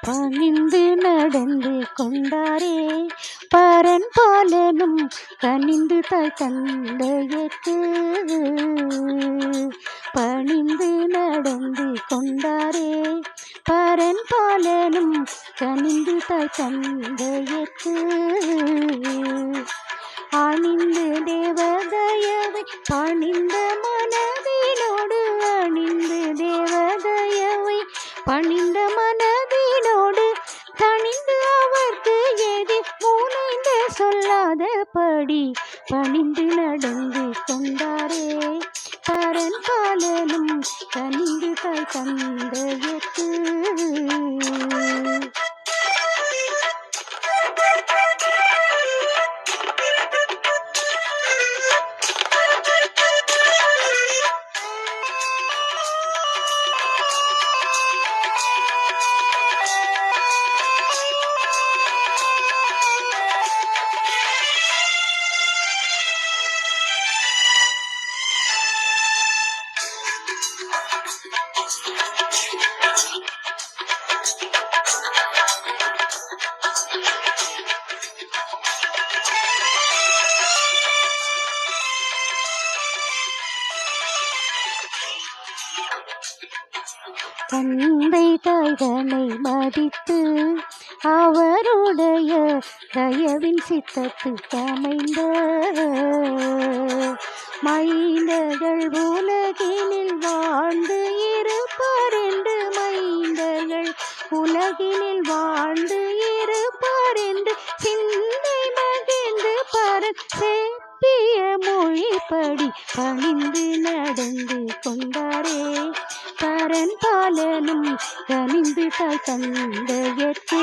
பணிந்து நடந்து கொண்டாரே பரன் பாலனும் கனிந்து தாய் தந்தையர்க்கு பணிந்து நடந்து கொண்டாரே பரன் பாலனும் கனிந்து தாய் தந்தையர்க்கு அணிந்து தேவதயவை பணிந்த மனதினோடு அணிந்து தேவதயவை பணிந்த மனதினோடு தணிந்து அவர்க்கு எதிர் முனைந்த சொல்லாதபடி பணிந்து நடந்து கொண்டாரே பரன் பாலனும் கனிந்து தாய் தந்தையர்க்கு தந்தை தாய்தனை மதித்து அவருடைய தயவின் சித்தத்துக்கு அமைந்த மைந்தர்கள் உலகினில் வாழ்ந்து இருப்பார் என்று மைந்தர்கள் உலகினில் வாழ்ந்து இருப்பார் என்று சிந்தை மகிழ்ந்து பரன் செப்பிய மொழிப்படி பணிந்து நடந்து கொண்டாரே பரன் பாலனும் கனிந்து தாய் தந்தையர்க்கு